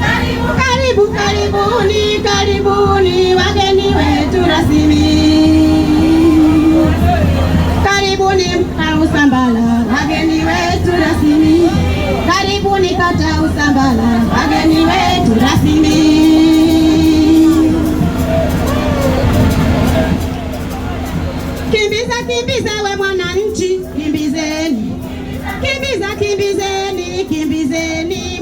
Karibu, karibuni, karibuni wageni wetu rasmi. Karibuni mtaa Usambara wageni wetu rasmi. Karibuni kata Usambara wageni wetu rasmi. Kimbiza, kimbiza we mwananchi, kimbizeni. Kimbiza, kimbizeni, kimbizeni.